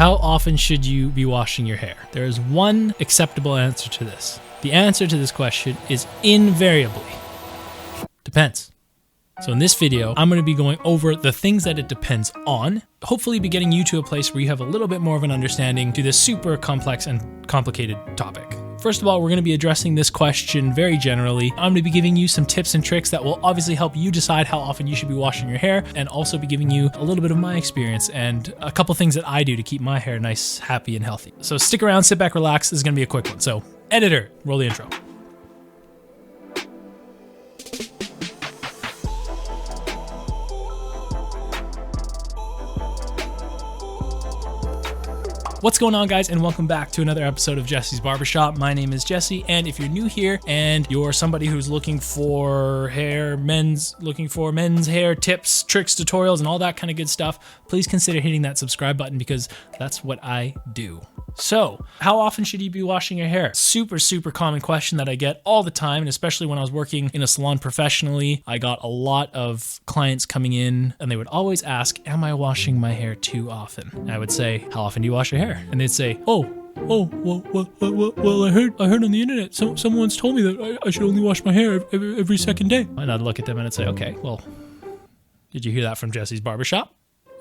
How often should you be washing your hair? There is one acceptable answer to this. The answer to this question is invariably depends. So in this video, I'm going to be going over the things that it depends on, hopefully be getting you to a place where you have a little bit more of an understanding to this super complex and complicated topic. First of all, we're going to be addressing this question very generally. I'm going to be giving you some tips and tricks that will obviously help you decide how often you should be washing your hair, and also be giving you a little bit of my experience and a couple things that I do to keep my hair nice, happy, and healthy. So stick around, sit back, relax. This is going to be a quick one. So editor, roll the intro. What's going on, guys, and welcome back to another episode of Jesse's Barbershop. My name is Jesse, and if you're new here and you're somebody who's looking for men's hair tips, tricks, tutorials, and all that kind of good stuff, please consider hitting that subscribe button because that's what I do. So, how often should you be washing your hair? Super common question that I get all the time, and especially when I was working in a salon professionally, I got a lot of clients coming in and they would always ask, am I washing my hair too often? And I would say, how often do you wash your hair? And they'd say, well, I heard on the internet, someone's told me that I should only wash my hair every second day. And I'd look at them and I'd say, okay, well, did you hear that from Jesse's Barbershop?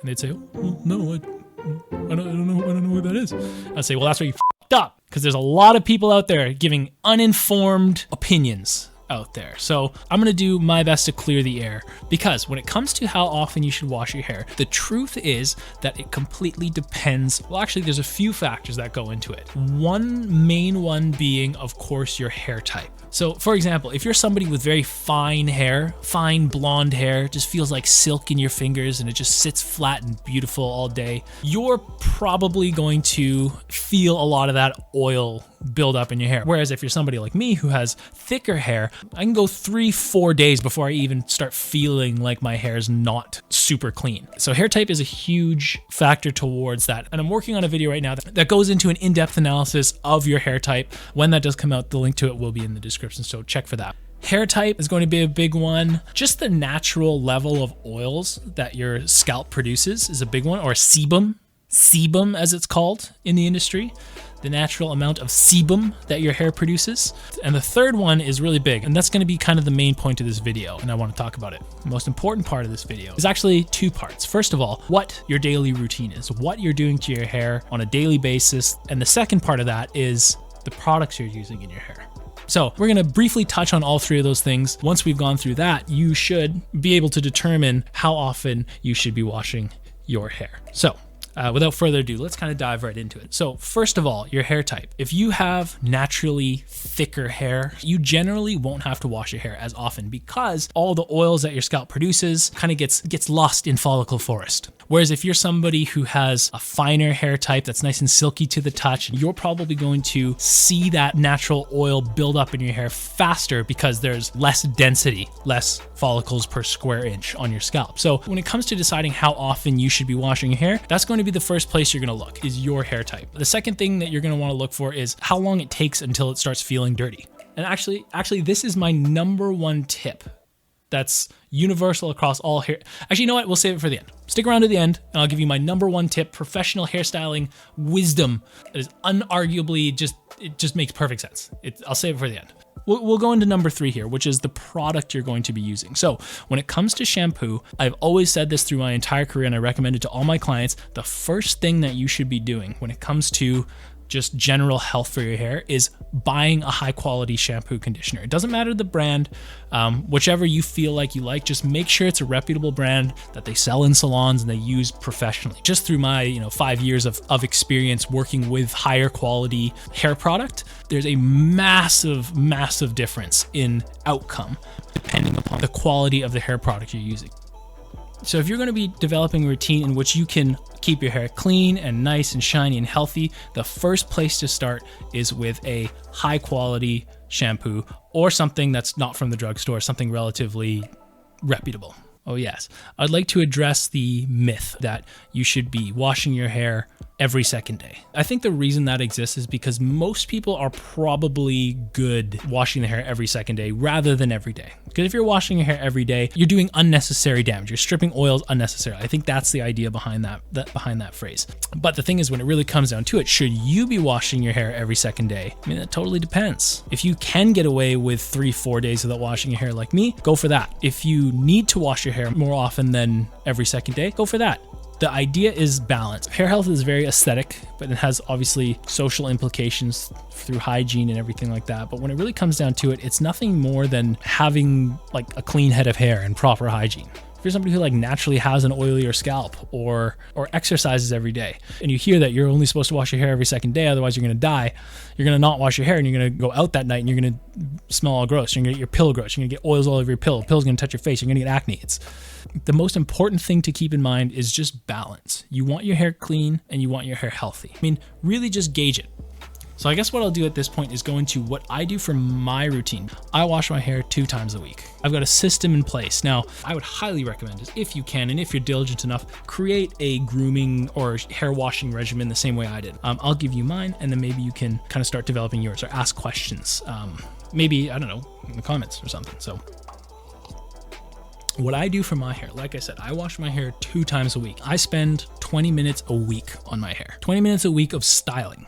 And they'd say, oh, no, I don't know who that is. I'd say, well, that's where you f***ed up, because there's a lot of people out there giving uninformed opinions out there. So I'm going to do my best to clear the air, because when it comes to how often you should wash your hair, the truth is that it completely depends. Well, actually, there's a few factors that go into it. One main one being, of course, your hair type. So for example, if you're somebody with very fine hair, fine blonde hair, just feels like silk in your fingers and it just sits flat and beautiful all day, you're probably going to feel a lot of that oil build up in your hair. Whereas if you're somebody like me who has thicker hair, I can go 3-4 days before I even start feeling like my hair is not super clean. So hair type is a huge factor towards that. And I'm working on a video right now that goes into an in-depth analysis of your hair type. When that does come out, the link to it will be in the description, so check for that. Hair type is going to be a big one. Just the natural level of oils that your scalp produces is a big one, or sebum as it's called in the industry. The natural amount of sebum that your hair produces. And the third one is really big, and that's going to be kind of the main point of this video, and I want to talk about it. The most important part of this video is actually two parts. First of all, what your daily routine is, what you're doing to your hair on a daily basis, and the second part of that is the products you're using in your hair. So we're going to briefly touch on all three of those things. Once we've gone through that, you should be able to determine how often you should be washing your hair. So without further ado, let's kind of dive right into it. So first of all, your hair type. If you have naturally thicker hair, you generally won't have to wash your hair as often, because all the oils that your scalp produces kind of gets lost in follicle forest. Whereas if you're somebody who has a finer hair type that's nice and silky to the touch, you're probably going to see that natural oil build up in your hair faster because there's less density, less follicles per square inch on your scalp. So when it comes to deciding how often you should be washing your hair, that's going to be the first place you're going to look, is your hair type. The second thing that you're going to want to look for is how long it takes until it starts feeling dirty. And actually, this is my number one tip that's universal across all hair. Actually, you know what? We'll save it for the end. Stick around to the end, and I'll give you my number one tip, professional hairstyling wisdom that is unarguably it just makes perfect sense. I'll save it for the end. We'll go into number 3 here, which is the product you're going to be using. So when it comes to shampoo, I've always said this through my entire career, and I recommend it to all my clients. The first thing that you should be doing when it comes to just general health for your hair is buying a high quality shampoo conditioner. It doesn't matter the brand, whichever you feel like you like, just make sure it's a reputable brand that they sell in salons and they use professionally. Just through my 5 years of experience working with higher quality hair product, there's a massive difference in outcome depending upon the quality of the hair product you're using. So if you're going to be developing a routine in which you can keep your hair clean and nice and shiny and healthy, the first place to start is with a high quality shampoo, or something that's not from the drugstore, something relatively reputable. Oh yes, I'd like to address the myth that you should be washing your hair every second day. I think the reason that exists is because most people are probably good washing their hair every second day rather than every day. Because if you're washing your hair every day, you're doing unnecessary damage. You're stripping oils unnecessarily. I think that's the idea behind that phrase. But the thing is, when it really comes down to it, should you be washing your hair every second day? I mean, that totally depends. If you can get away with 3-4 days without washing your hair like me, go for that. If you need to wash your hair more often than every second day, go for that. The idea is balance. Hair health is very aesthetic, but it has obviously social implications through hygiene and everything like that. But when it really comes down to it, it's nothing more than having like a clean head of hair and proper hygiene. If you're somebody who like naturally has an oilier scalp or exercises every day, and you hear that you're only supposed to wash your hair every second day, otherwise you're gonna die, you're gonna not wash your hair and you're gonna go out that night and you're gonna smell all gross. You're gonna get your pillow gross. You're gonna get oils all over your pillow. Pillow's gonna touch your face. You're gonna get acne. The most important thing to keep in mind is just balance. You want your hair clean and you want your hair healthy. I mean, really just gauge it. So I guess what I'll do at this point is go into what I do for my routine. I wash my hair 2 times a week. I've got a system in place. Now, I would highly recommend it if you can, and if you're diligent enough, create a grooming or hair washing regimen the same way I did. I'll give you mine, and then maybe you can kind of start developing yours or ask questions. Maybe, I don't know, in the comments or something. So what I do for my hair, like I said, I wash my hair 2 times a week. I spend 20 minutes a week on my hair. 20 minutes a week of styling.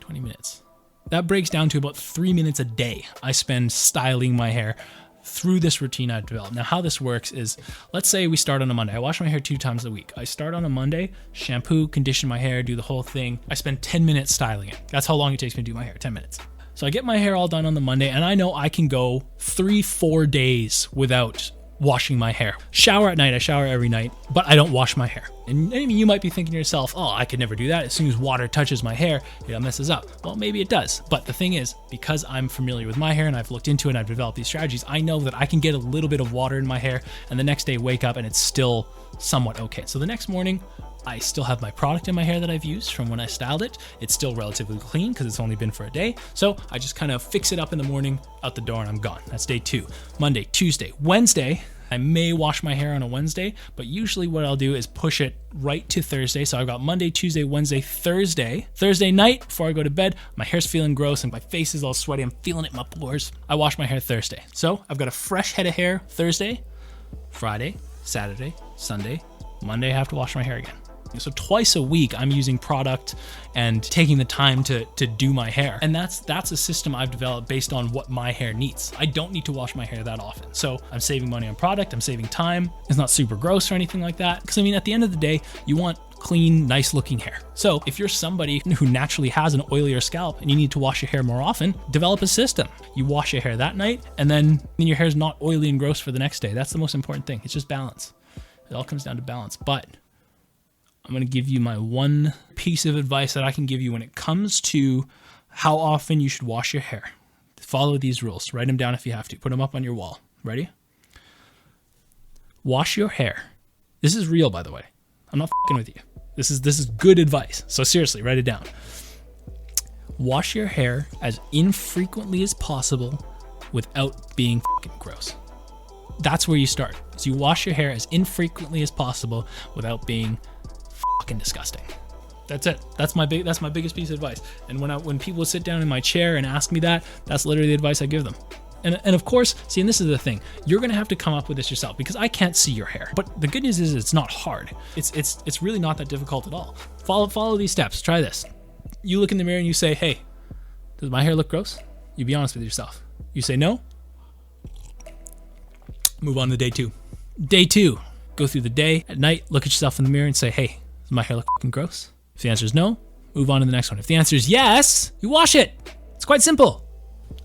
20 minutes. That breaks down to about 3 minutes a day I spend styling my hair through this routine I've developed. Now, how this works is, let's say we start on a Monday. I wash my hair 2 times a week. I start on a Monday, shampoo, condition my hair, do the whole thing. I spend 10 minutes styling it. That's how long it takes me to do my hair, 10 minutes. So I get my hair all done on the Monday, and I know I can go 3-4 days without washing my hair. Shower at night, I shower every night, but I don't wash my hair. And maybe you might be thinking to yourself, oh, I could never do that. As soon as water touches my hair, it messes up. Well, maybe it does. But the thing is, because I'm familiar with my hair and I've looked into it and I've developed these strategies, I know that I can get a little bit of water in my hair and the next day wake up and it's still somewhat okay. So the next morning, I still have my product in my hair that I've used from when I styled it. It's still relatively clean because it's only been for a day. So I just kind of fix it up in the morning, out the door, and I'm gone. That's day 2. Monday, Tuesday, Wednesday, I may wash my hair on a Wednesday, but usually what I'll do is push it right to Thursday. So I've got Monday, Tuesday, Wednesday, Thursday. Thursday night, before I go to bed, my hair's feeling gross and my face is all sweaty. I'm feeling it in my pores. I wash my hair Thursday. So I've got a fresh head of hair Thursday, Friday, Saturday, Sunday, Monday I have to wash my hair again. So twice a week, I'm using product and taking the time to do my hair. And that's a system I've developed based on what my hair needs. I don't need to wash my hair that often. So I'm saving money on product, I'm saving time. It's not super gross or anything like that. Because I mean, at the end of the day, you want clean, nice looking hair. So if you're somebody who naturally has an oilier scalp and you need to wash your hair more often, develop a system. You wash your hair that night and then your hair's not oily and gross for the next day. That's the most important thing. It's just balance. It all comes down to balance. But I'm going to give you my one piece of advice that I can give you when it comes to how often you should wash your hair. Follow these rules. Write them down if you have to. Put them up on your wall. Ready? Wash your hair. This is real, by the way. I'm not fucking with you. This is good advice. So seriously, write it down. Wash your hair as infrequently as possible without being fucking gross. That's where you start. So you wash your hair as infrequently as possible without being fucking disgusting. That's it. That's my biggest piece of advice. And when people sit down in my chair and ask me that, that's literally the advice I give them. And of course, see, and this is the thing, you're gonna have to come up with this yourself because I can't see your hair. But the good news is it's not hard. It's really not that difficult at all. Follow these steps. Try this. You look in the mirror and you say, hey, does my hair look gross? You be honest with yourself. You say no. Move on to day 2. Day 2, go through the day. At night, look at yourself in the mirror and say, hey, does my hair look fucking gross? If the answer is no, move on to the next one. If the answer is yes, you wash it. It's quite simple.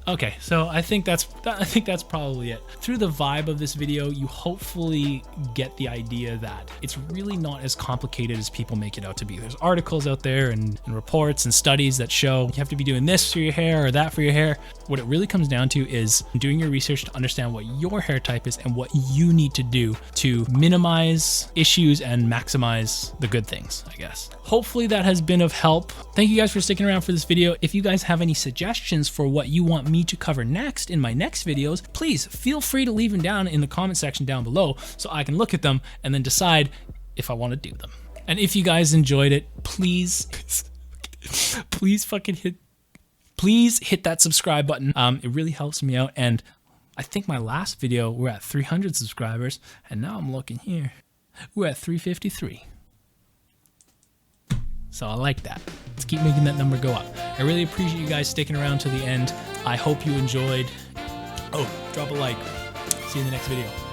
Okay, so I think that's probably it. Through the vibe of this video, you hopefully get the idea that it's really not as complicated as people make it out to be. There's articles out there and reports and studies that show you have to be doing this for your hair or that for your hair. What it really comes down to is doing your research to understand what your hair type is and what you need to do to minimize issues and maximize the good things, I guess. Hopefully that has been of help. Thank you guys for sticking around for this video. If you guys have any suggestions for what you want me to cover next in my next videos, please feel free to leave them down in the comment section down below so I can look at them and then decide if I want to do them. And if you guys enjoyed it, please hit that subscribe button. It really helps me out. And I think my last video, we're at 300 subscribers. And now I'm looking here. We're at 353. So I like that. Let's keep making that number go up. I really appreciate you guys sticking around to the end. I hope you enjoyed. Oh, drop a like. See you in the next video.